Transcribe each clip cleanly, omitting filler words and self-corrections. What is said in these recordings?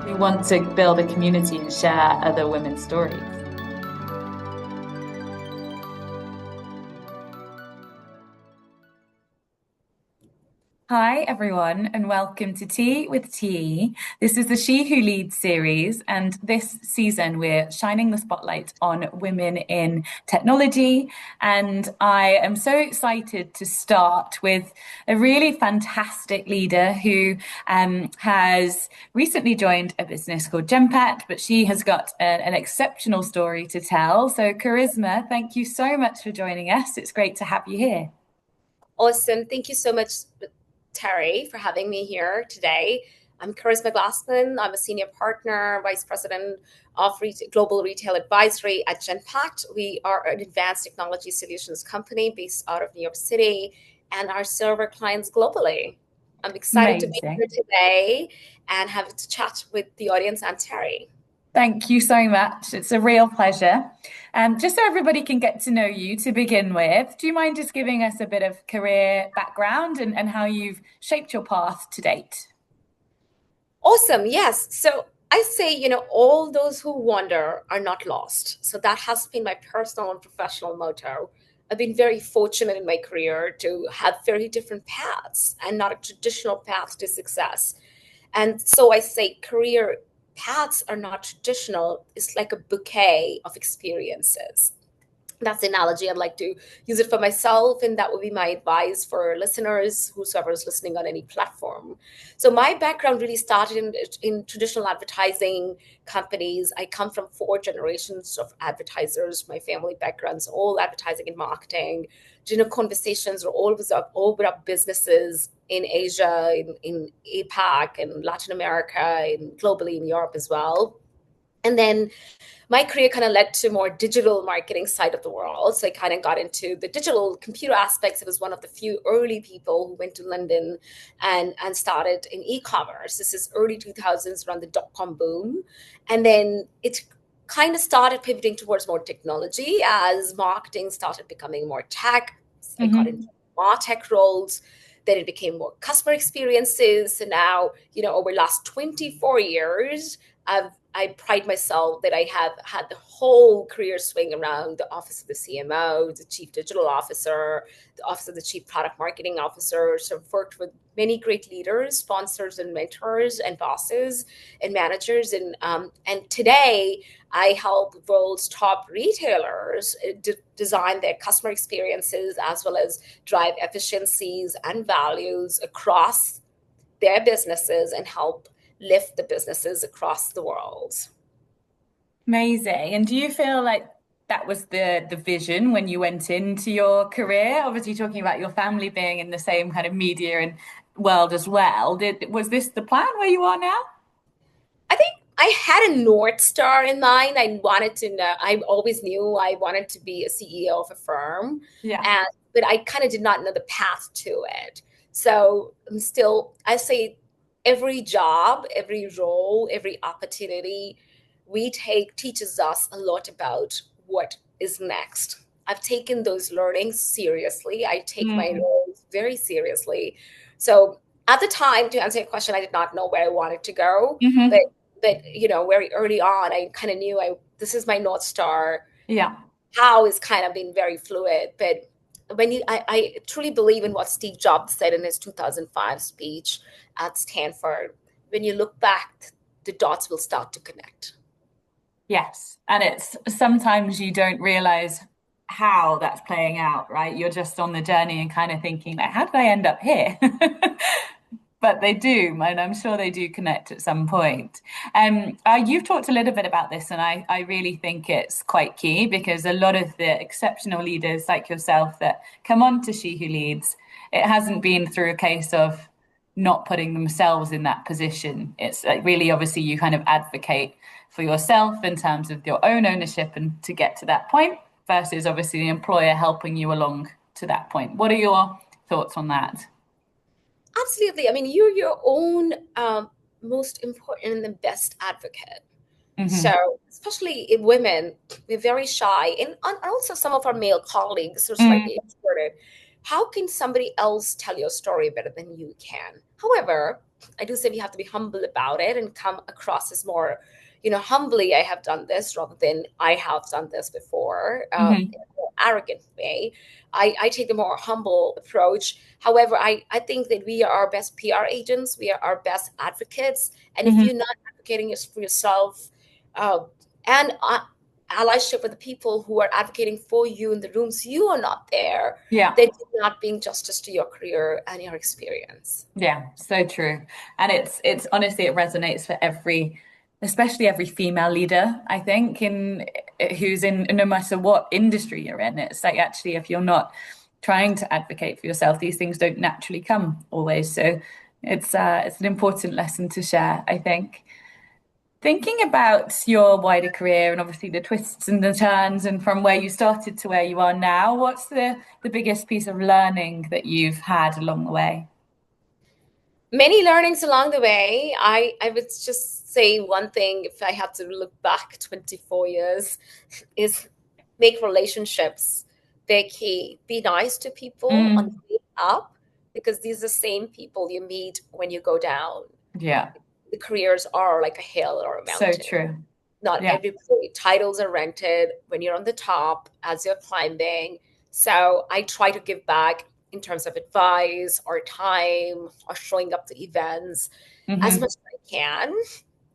who want to build a community and share other women's stories. Hi, everyone, and welcome to Tea with Tea. This is the She Who Leads series, and this season we're shining the spotlight on women in technology. And I am so excited to start with a really fantastic leader who has recently joined a business called Genpact, but she has got an exceptional story to tell. So, Charisma, thank you so much for joining us. It's great to have you here. Awesome. Thank you so much, Terry, for having me here today. I'm Charisma Glassman. I'm a senior partner, vice president of global retail advisory at Genpact. We are an advanced technology solutions company based out of New York City and our serve our clients globally. I'm excited to be Amazing. here today and have to chat with the audience and Terry. Thank you so much. It's a real pleasure. Just so everybody can get to know you to begin with, do you mind just giving us a bit of career background and how you've shaped your path to date? Awesome. Yes. So I say, all those who wander are not lost. So that has been my personal and professional motto. I've been very fortunate in my career to have very different paths and not a traditional path to success. And so I say career paths are not traditional. It's like a bouquet of experiences. That's the analogy. I'd like to use it for myself, and that would be my advice for listeners, whosoever is listening on any platform. So my background really started in traditional advertising companies. I come from four generations of advertisers. My family background's all advertising and marketing. Dinner conversations are always all about businesses in Asia, in APAC, and Latin America, and globally in Europe as well. And then my career kind of led to more digital marketing side of the world. So I kind of got into the digital computer aspects. I was one of the few early people who went to London and started in e-commerce. This is early 2000s around the dot-com boom. And then it kind of started pivoting towards more technology as marketing started becoming more tech. I got into Hmm. more tech roles. Then it became more customer experiences. So now, over the last 24 years, I pride myself that I have had the whole career swing around the office of the CMO, the chief digital officer, the office of the chief product marketing officer. So I've worked with many great leaders, sponsors, and mentors, and bosses and managers. And today I help world's top retailers design their customer experiences as well as drive efficiencies and values across their businesses and help lift the businesses across the world. Amazing. And do you feel like that was the vision when you went into your career? Obviously, talking about your family being in the same kind of media and world as well. Was this the plan where you are now? I think I had a North Star in mind. I wanted to know, I always knew I wanted to be a CEO of a firm, Yeah. and but I kind of did not know the path to it. So I'm still, I say every job, every role, every opportunity we take teaches us a lot about what is next. I've taken those learnings seriously. I take my Mm. roles very seriously. So at the time, to answer your question, I did not know where I wanted to go, but Hmm. very early on, I kind of knew I this is my North Star. Yeah. How is kind of been very fluid, but I truly believe in what Steve Jobs said in his 2005 speech at Stanford. When you look back, the dots will start to connect. Yes. And it's sometimes you don't realize how that's playing out, right? You're just on the journey and kind of thinking, like, how did I end up here? But they do, and I'm sure they do connect at some point. You've talked a little bit about this, and I really think it's quite key because a lot of the exceptional leaders like yourself that come on to She Who Leads, it hasn't been through a case of not putting themselves in that position. It's like really, obviously, you kind of advocate for yourself in terms of your own ownership and to get to that point versus obviously the employer helping you along to that point. What are your thoughts on that? Absolutely. I mean, you're your own most important and the best advocate. Hmm. So, especially in women, we're very shy, and also some of our male colleagues are Mm. slightly introverted. How can somebody else tell your story better than you can? However, I do say we have to be humble about it and come across as more, humbly, I have done this rather than I have done this before, Hmm. in a more arrogant way. I take a more humble approach. However, I think that we are our best PR agents, we are our best advocates. And if you're Hmm. not advocating for yourself, uh, and allyship with the people who are advocating for you in the rooms you are not there, Yeah. then you're not being justice to your career and your experience. Yeah, so true. And it's honestly it resonates for every especially every female leader, I think, in who's in no matter what industry you're in. It's like actually if you're not trying to advocate for yourself, these things don't naturally come always. So it's an important lesson to share, I think. Thinking about your wider career and obviously the twists and the turns and from where you started to where you are now, what's the biggest piece of learning that you've had along the way? Many learnings along the way. I would just say one thing, if I had to look back 24 years, is make relationships very key. Be nice to people on Mm, the way up, because these are the same people you meet when you go down. yeah. The careers are like a hill or a So mountain. true. Not Yeah. every titles are rented when you're on the top as you're climbing. So I try to give back in terms of advice or time or showing up to events as much Hmm. as I can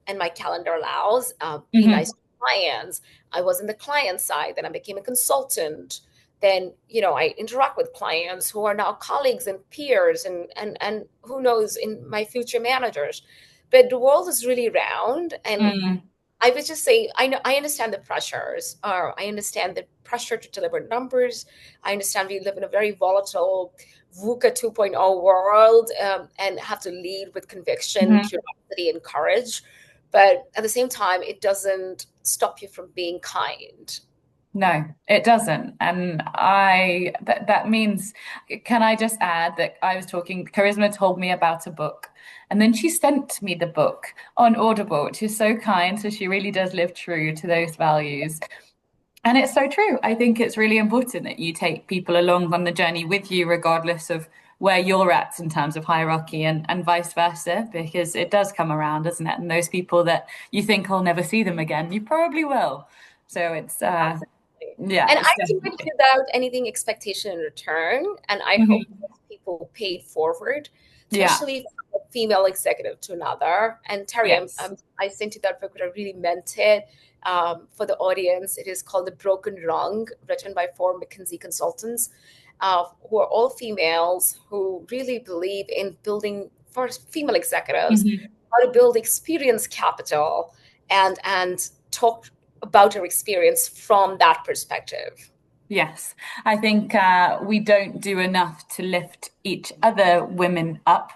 and my calendar allows. Be nice Hmm. to clients. I was in the client side, then I became a consultant. Then, I interact with clients who are now colleagues and peers and who knows, in my future managers. But the world is really round, and Mm, I would just say, I understand the pressures. I understand the pressure to deliver numbers. I understand we live in a very volatile VUCA 2.0 world, and have to lead with conviction, mhm. curiosity, and courage. But at the same time, it doesn't stop you from being kind. No, it doesn't. And that means, can I just add that I was talking, Charisma told me about a book, and then she sent me the book on Audible, which is so kind. So she really does live true to those values. And it's so true. I think it's really important that you take people along on the journey with you, regardless of where you're at in terms of hierarchy and vice versa, because it does come around, doesn't it? And those people that you think I'll never see them again, you probably will. So yeah, And I it's do it definitely. without anything expectation in return. And I hope Mhm. most people paid forward, Yeah. especially from a female executive to another. And Terry, Yes. I sent you that book, but I really meant it, for the audience. It is called The Broken Rung, written by four McKinsey consultants, who are all females who really believe in building, for female executives, Hmm. how to build experience capital and talk about your experience from that perspective. Yes. I think we don't do enough to lift each other women up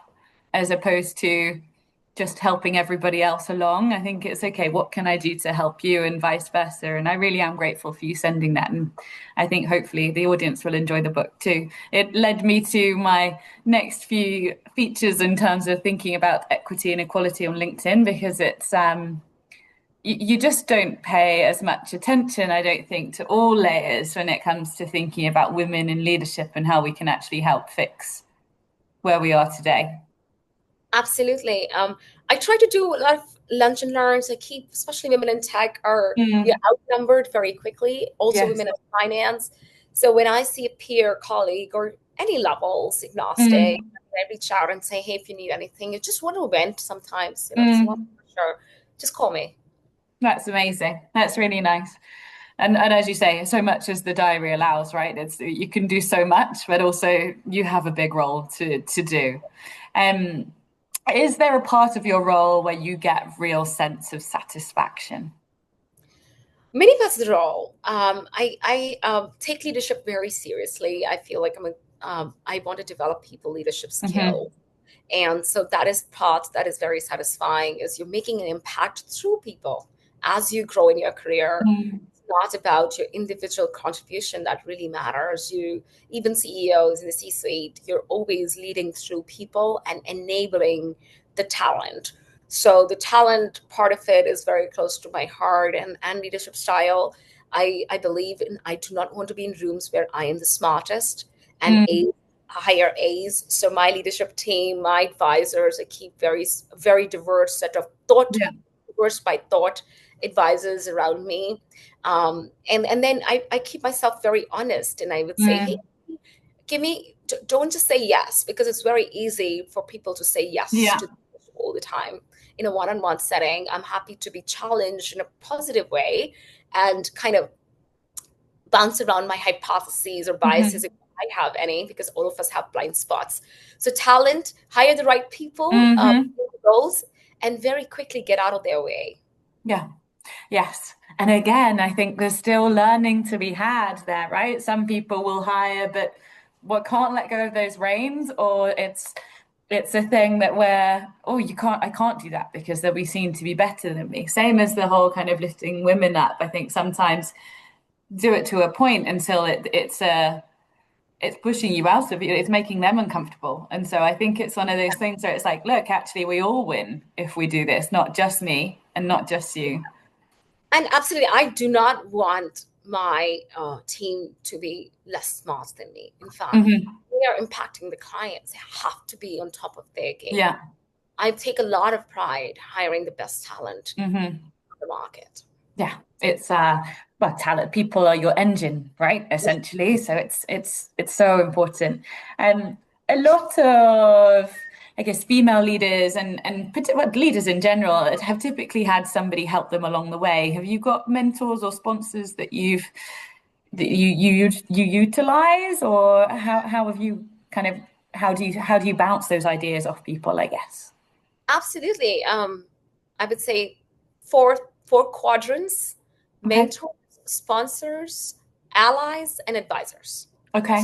as opposed to just helping everybody else along. I think it's okay, what can I do to help you and vice versa? And I really am grateful for you sending that. And I think hopefully the audience will enjoy the book too. It led me to my next few features in terms of thinking about equity and equality on LinkedIn because you just don't pay as much attention, I don't think, to all layers when it comes to thinking about women in leadership and how we can actually help fix where we are today. Absolutely. I try to do a lot of lunch and learns. I keep, especially women in tech are, we Mm, are outnumbered very quickly. Also, yes. women in finance. So when I see a peer colleague or any levels agnostic, Mm, I reach out and say, hey, if you need anything, you just want to vent sometimes. There's a lot mm. of pressure. Just call me. That's amazing. That's really nice. And as you say, so much as the diary allows, right? It's you can do so much, but also you have a big role to do. Um, is there a part of your role where you get real sense of satisfaction? Many parts of the role. I take leadership very seriously. I feel like I want to develop people leadership Hmm. skills. And so that is part that is very satisfying is you're making an impact through people as you grow in your career. Mm, It's not about your individual contribution that really matters. You, even CEOs in the C-suite, you're always leading through people and enabling the talent. So the talent part of it is very close to my heart and leadership style. I believe in I do not want to be in rooms where I am the smartest and mm, A higher A's. So my leadership team, my advisors, I keep very diverse set of Yeah. diverse by thought advisors around me. And then I keep myself very honest, and I would say, hey, Mm. don't just say yes, because it's very easy for people to say yes Yeah. to all the time. In a one-on-one setting, I'm happy to be challenged in a positive way and kind of bounce around my hypotheses or biases Hmm. if I have any, because all of us have blind spots. So talent, hire the right people, Hmm. goals, and very quickly get out of their way. Yeah. Yes. And again, I think there's still learning to be had there, right? Some people will hire, but what can't let go of those reins, or it's a thing that where, oh, I can't do that because they'll be seen to be better than me. Same as the whole kind of lifting women up. I think sometimes do it to a point until it's pushing you out of you, it's making them uncomfortable. And so I think it's one of those things where it's like, look, actually we all win if we do this, not just me and not just you. And absolutely, I do not want my team to be less smart than me. In fact, Hmm. they are impacting the clients. They have to be on top of their game. Yeah. I take a lot of pride hiring the best talent Hmm. on the market. Yeah, it's well, talent. People are your engine, right? Essentially, so it's so important. A lot of, I guess, female leaders well, leaders in general have typically had somebody help them along the way. Have you got mentors or sponsors that you utilize, or how have you kind of how do you bounce those ideas off people, I guess? Absolutely. I would say four quadrants: Okay. mentors, sponsors, allies, and advisors. So Okay.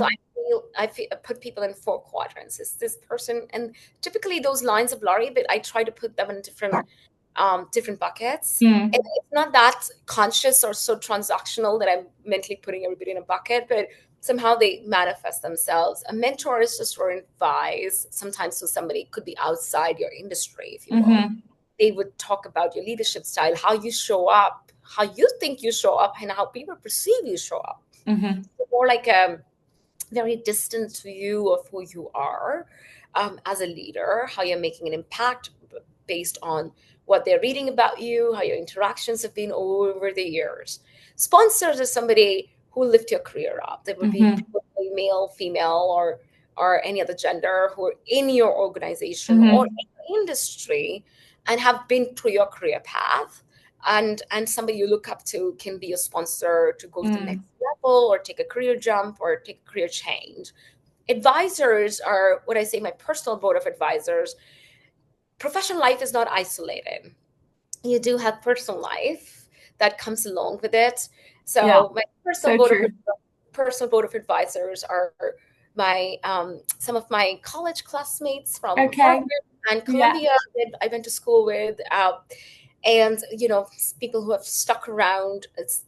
I put people in four quadrants. Is this person, and typically those lines are blurry, but I try to put them in different buckets. And Mm. it's not that conscious or so transactional that I'm mentally putting everybody in a bucket, but somehow they manifest themselves. A mentor is just for advice, sometimes to somebody, could be outside your industry, if you will. Hmm. They would talk about your leadership style, how you show up, how you think you show up, and how people perceive you show up. Hmm. More like a very distant view of who you are as a leader, how you're making an impact based on what they're reading about you, how your interactions have been over the years. Sponsors are somebody who lift your career up. They would be Hmm. male, female, or any other gender who are in your organization or Hmm. in industry and have been through your career path. And somebody you look up to can be a sponsor to go to the next Mm. level or take a career jump or take a career change. Advisors are what I say, my personal board of advisors. Professional life is not isolated. You do have personal life that comes along with it. Yeah, So my so true. personal board of advisors are my some of my college classmates from Okay. Harvard and Yeah. Columbia that I went to school with. And people who have stuck around as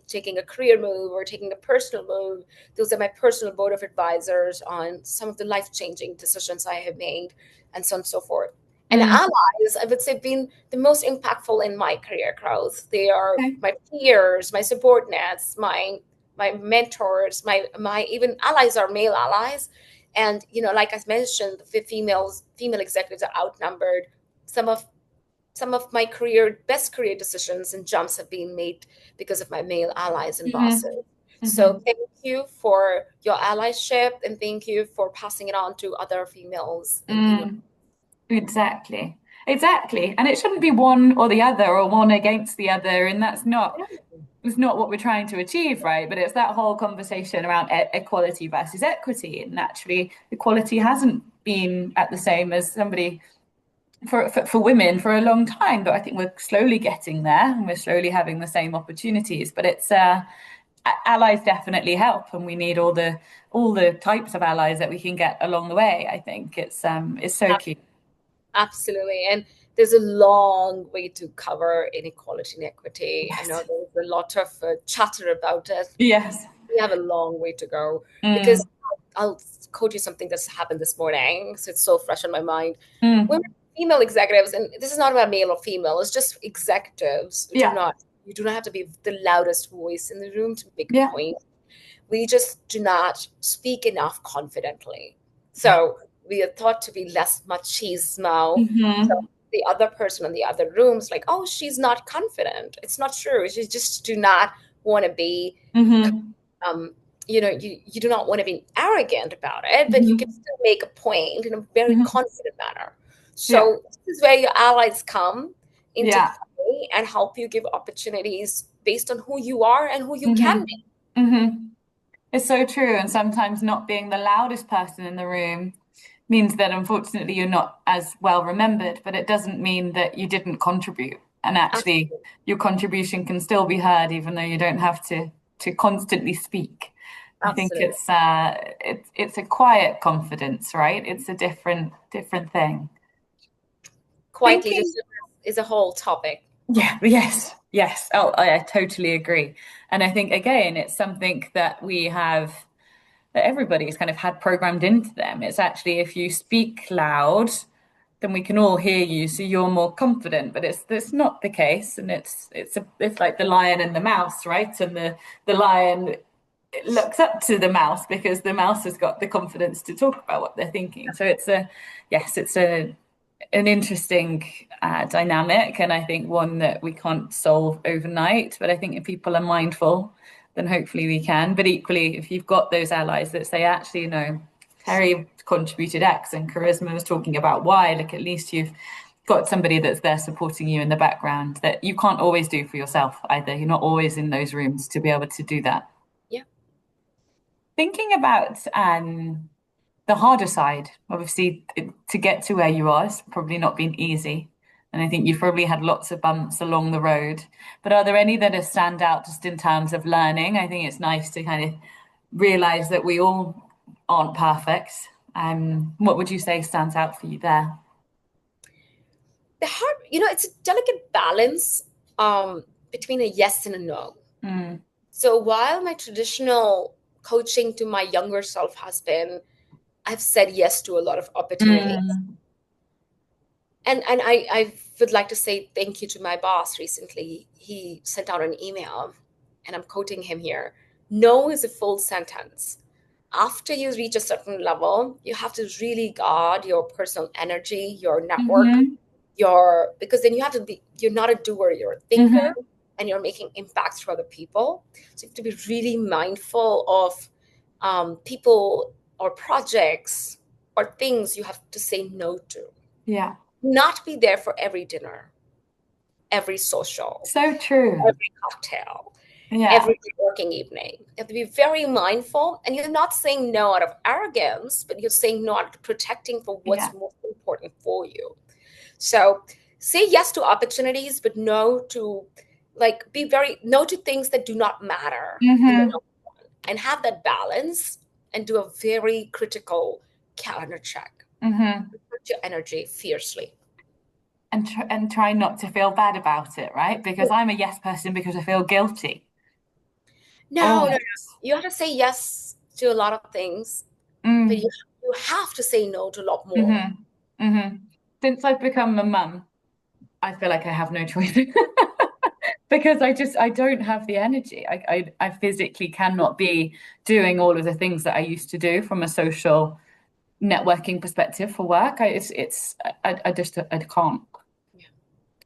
taking a career move or taking a personal move. Those are my personal board of advisors on some of the life-changing decisions I have made, and so on and so forth. And Mm. allies, I would say, have been the most impactful in my career growth. They are Okay. my peers, my subordinates, my mentors, my even allies are male allies. And like I mentioned, the female executives are outnumbered. Some of my best career decisions and jumps have been made because of my male allies and bosses. Hmm. So Hmm. thank you for your allyship, and thank you for passing it on to other females in your. Mm. Exactly. Exactly. And it shouldn't be one or the other or one against the other. And it's not what we're trying to achieve, right? But it's that whole conversation around equality versus equity. And naturally, equality hasn't been at the same as somebody for women for a long time, but I think we're slowly getting there and we're slowly having the same opportunities. But it's allies definitely help, and we need all the types of allies that we can get along the way. I think it's so key. Absolutely. And there's a long way to cover inequality and equity. I know Yes. there's a lot of chatter about it. Yes. We have a long way to go, Mm. because I'll quote you something that's happened this morning. So it's so fresh on my mind. Women, Mm. female executives, and this is not about male or female, it's just executives. Yeah. You do not have to be the loudest voice in the room to make a Yeah. point. We just do not speak enough confidently. So we are thought to be less machismo. So Hmm. the other person in the other room's like, oh, she's not confident. It's not true. She just do not want to be, Hmm. um, you do not want to be arrogant about it, but you can Hmm. still make a point in a very Hmm. confident manner. Yeah. So this is where your allies come into Yeah. play and help you give opportunities based on who you are and who you can be. Hmm. Hmm. It's so true. And sometimes not being the loudest person in the room means that unfortunately you're not as well remembered, but it doesn't mean that you didn't contribute. And actually, Absolutely. your contribution can still be heard, even though you don't have to constantly speak. I think Absolutely. it's a quiet confidence, right? It's a different thing. Quiet Thinking, leadership is a whole topic. yeah, yes, yes. Oh, I totally agree. And I think again, it's something that we have that everybody's kind of had programmed into them. It's actually if you speak loud, then we can all hear you, so you're more confident. But it's not the case, and it's like the lion and the mouse, right? And the lion looks up to the mouse because the mouse has got the confidence to talk about what they're thinking. So it's a an interesting dynamic, and I think one that we can't solve overnight. But I think if people are mindful, then hopefully we can. But equally, if you've got those allies that say, actually, no, Terry contributed X and Charisma was talking about Y, look, at least you've got somebody that's there supporting you in the background that you can't always do for yourself either. You're not always in those rooms to be able to do that. Yeah. Thinking about the harder side, obviously, to get to where you are has probably not been easy. And I think you've probably had lots of bumps along the road. But are there any that have stand out just in terms of learning? I think it's nice to kind of realize that we all aren't perfect. What would you say stands out for you there? The hard, it's a delicate balance between a yes and a no. Mm. So while my traditional coaching to my younger self has been, I've said yes to a lot of opportunities. Mm. And I would like to say thank you to my boss recently. He sent out an email, and I'm quoting him here. No is a full sentence. After you reach a certain level, you have to really guard your personal energy, your network, Mm-hmm. because then you have to be, you're not a doer, you're a thinker, Mm-hmm. and you're making impacts for other people. So you have to be really mindful of people or projects or things you have to say no to. Yeah. Not be there for every dinner, every social, So true. every cocktail, Yeah. every working evening. You have to be very mindful, and you're not saying no out of arrogance, but you're saying no out of protecting for Yeah. what's most important for you. So say yes to opportunities, but no to, like, be very no to things that do not matter in the Mm-hmm. long run, and have that balance and do a very critical calendar check. Mm-hmm. Put your energy fiercely. And try not to feel bad about it, right? Because I'm a yes person because I feel guilty. No, no, no. Always. You have to say yes to a lot of things, but you Mm. you have to say no to a lot more. Mm-hmm. Mm-hmm. Since I've become a mum, I feel like I have no choice because I don't have the energy. I physically cannot be doing all of the things that I used to do from a social networking perspective for work. I just I can't. Yeah.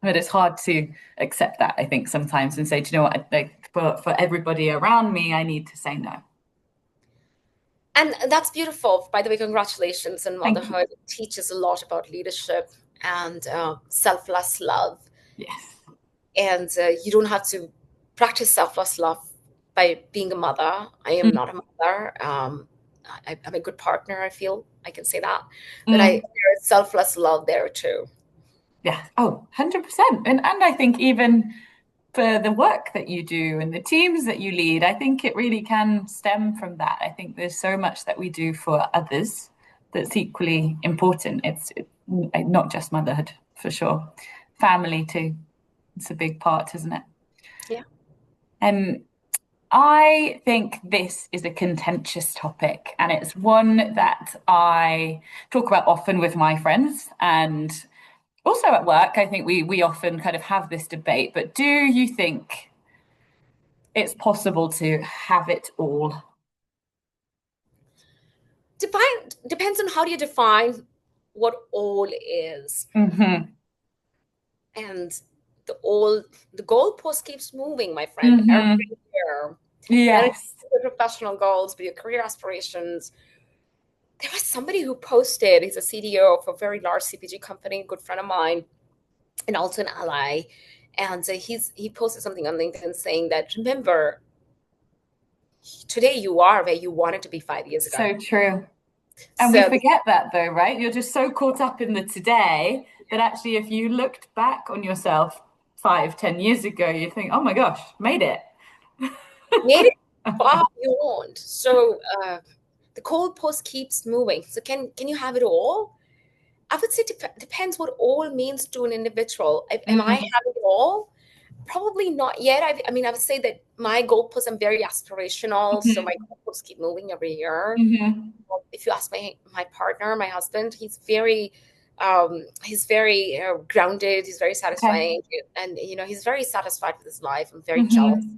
But it's hard to accept that, I think, sometimes and say, do you know what, like for everybody around me, I need to say no. And that's beautiful. By the way, congratulations on Thank you. motherhood. It teaches a lot about leadership and selfless love. Yes. And you don't have to practice selfless love by being a mother. I am Mm, not a mother. I'm a good partner, I feel. I can say that. But mm, there's selfless love there too. yeah. Oh, 100%. And I think even for the work that you do and the teams that you lead, I think it really can stem from that. I think there's so much that we do for others that's equally important. Not just motherhood, for sure. Family too. It's a big part, isn't it? Yeah. Um, I think this is a contentious topic, and it's one that I talk about often with my friends and also at work. I think we often kind of have this debate, but do you think it's possible to have it all? Depend depends on how do you define what all is. Hmm. And the all the goalpost keeps moving, my friend, every Hmm. year. Not only Yes. your professional goals, but your career aspirations. There was somebody who posted, he's a CDO of a very large CPG company, a good friend of mine, and also an ally. And he posted something on LinkedIn saying that, remember, today you are where you wanted to be 5 years ago. So true. And we So forget that though, right? You're just so caught up in the today that actually, if you looked back on yourself 5, 10 years ago, you'd think, oh my gosh, made it. made it far beyond. So the goalpost keeps moving. So can you have it all? I would say depends what all means to an individual. Am I Mm, having it all? Probably not yet. I mean, I would say that my goalposts, I'm very aspirational, so my mhm, goalposts keep moving every year. mhm. If you ask my partner, my husband, he's very grounded. He's very Okay. satisfying, and he's very satisfied with his life. I'm very jealous, Hmm.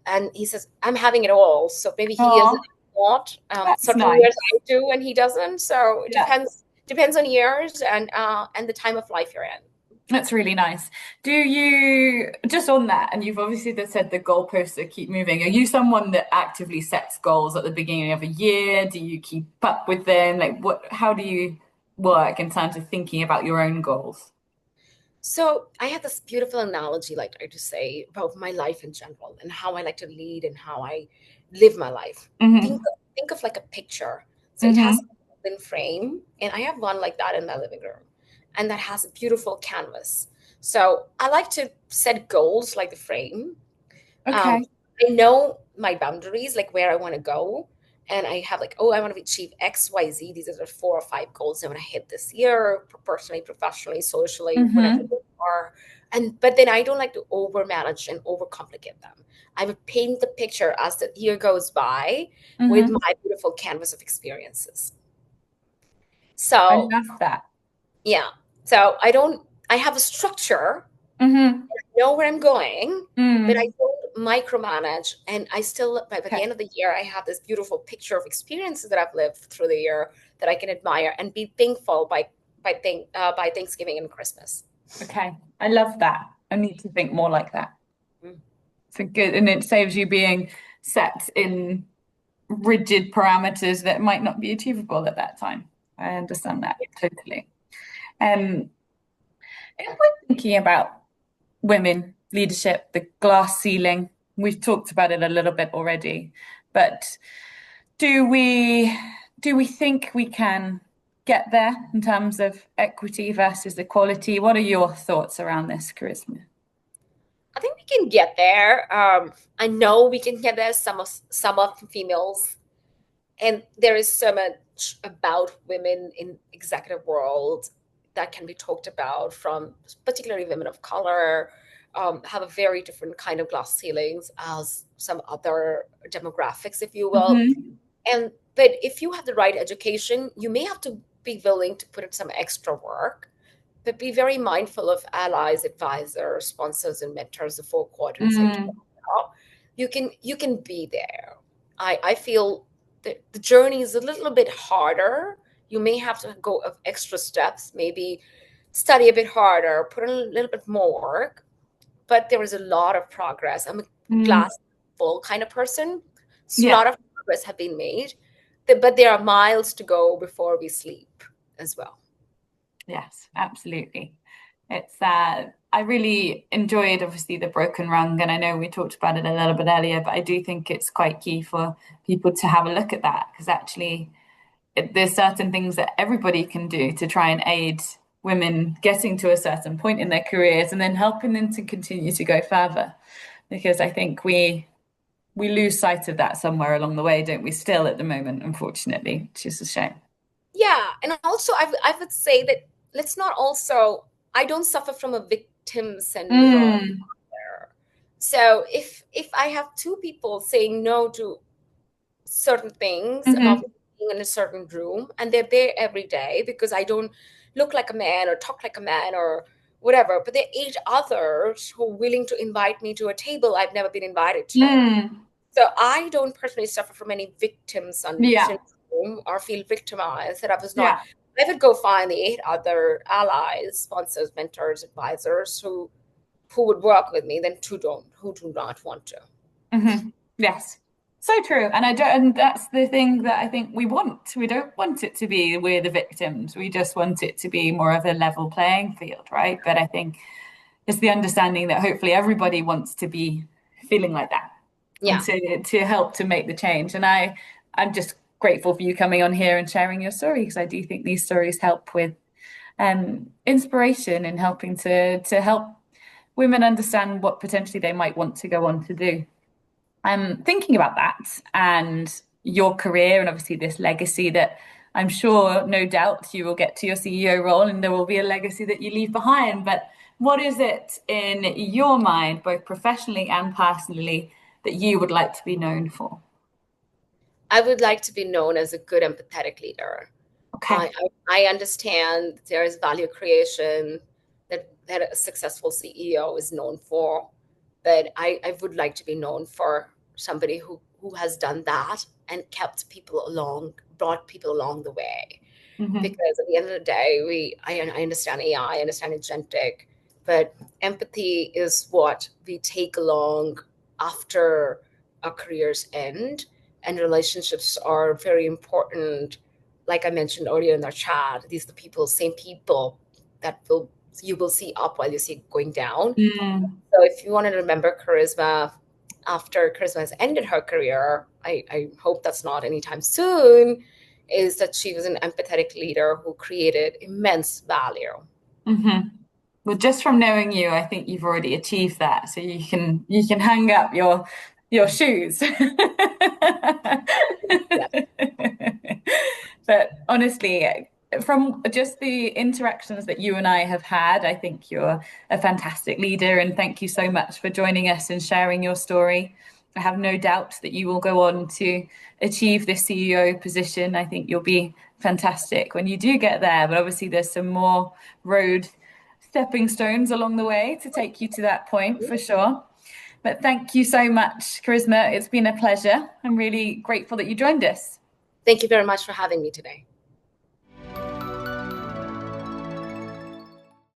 and he says I'm having it all. So maybe he is Oh, not. that's Certain years nice. I do, and he doesn't. So it Yeah, depends on years and the time of life you're in. that's really nice. Do you, just on that, and you've obviously said the goalposts that keep moving, are you someone that actively sets goals at the beginning of a year? Do you keep up with them? Like how do you work in terms of thinking about your own goals? So I have this beautiful analogy, like I to say, about my life in general and how I like to lead and how I live my life. Think Hmm. of, think of like a picture. So it has Hmm. a golden frame, and I have one like that in my living room, and that has a beautiful canvas. So I like to set goals like the frame. um, Okay. I know my boundaries, like where I want to go. And I have like, oh, I want to achieve X, Y, Z. These are the 4 or 5 goals I want to hit this year, personally, professionally, socially, whatever Hmm. they are. But then I don't like to over manage and overcomplicate them. I would paint the picture as the year goes by with Hmm. my beautiful canvas of experiences. I So love that. yeah. So I have a structure, Hmm. know where I'm going, but I Mm. don't micromanage. And I still, by the Okay. end of the year, I have this beautiful picture of experiences that I've lived through the year that I can admire and be thankful by Thanksgiving and Christmas. Okay. I love that. I need to think more like that. Mm. So good. And it saves you being set in rigid parameters that might not be achievable at that time. I understand that totally. Um, if we're thinking about women leadership, the glass ceiling, we've talked about it a little bit already, but do we do we think we can get there in terms of equity versus equality? What are your thoughts around this, Charisma? I think we can get there. I know we can get there. Some of females, and there is so much about women in executive world that can be talked about, from particularly women of color, have a very different kind of glass ceilings as some other demographics, if you will. Hmm. And but if you have the right education, you may have to be willing to put in some extra work, but be very mindful of allies, advisors, sponsors, and mentors, the four quadrants I talked Mm. about. You can be there. I feel that the journey is a little bit harder. You may have to go of extra steps, maybe study a bit harder, put in a little bit more work, but there is a lot of progress. I'm a Mm. glass full kind of person. So a Yeah. lot of progress have been made, but there are miles to go before we sleep as well. Yes, absolutely. It's I really enjoyed obviously the broken rung, and I know we talked about it a little bit earlier, but I do think it's quite key for people to have a look at that because actually there's certain things that everybody can do to try and aid women getting to a certain point in their careers and then helping them to continue to go further. Because I think we lose sight of that somewhere along the way, don't we? Still at the moment, unfortunately, which is a shame. Yeah, and also I would say that let's not also, I don't suffer from a victim syndrome Mm. there. So if I have two people saying no to certain things about Hmm. being in a certain room, and they're there every day because I don't look like a man or talk like a man or whatever, but there are 8 others who are willing to invite me to a table I've never been invited to. Mm. So I don't personally suffer from any victim syndrome. Yeah. victim or feel victimized, that I was not. Yeah. I would go find the 8 other allies, sponsors, mentors, advisors who would work with me, then who do not want to. Yes. So true. And I don't, and that's the thing that I think we want. We don't want it to be we're the victims. We just want it to be more of a level playing field, right? But I think it's the understanding that hopefully everybody wants to be feeling like that and Yeah. to help to make the change. And I'm just grateful for you coming on here and sharing your story because I do think these stories help with inspiration and helping to help women understand what potentially they might want to go on to do. I'm thinking about that and your career and obviously this legacy that I'm sure, no doubt, you will get to your CEO role and there will be a legacy that you leave behind. But what is it in your mind, both professionally and personally, that you would like to be known for? I would like to be known as a good empathetic leader. Okay. I understand there is value creation that a successful CEO is known for, but I would like to be known for somebody who has done that and kept people along, brought people along the way. Hmm. Because at the end of the day, I understand AI, I understand agentic, but empathy is what we take along after our careers end, and relationships are very important. Like I mentioned earlier in our chat, these are the people, same people that will you will see up while you see going down. Mm. So if you want to remember Charisma after Charisma has ended her career, I hope that's not anytime soon, is that she was an empathetic leader who created immense value. Hmm. Well, just from knowing you, I think you've already achieved that. So you can hang up your shoes. Yeah. But honestly, from just the interactions that you and I have had, I think you're a fantastic leader, and thank you so much for joining us and sharing your story. I have no doubt that you will go on to achieve this CEO position. I think you'll be fantastic when you do get there, but obviously there's some more road stepping stones along the way to take you to that point for sure. But thank you so much, Charisma. It's been a pleasure. I'm really grateful that you joined us. Thank you very much for having me today.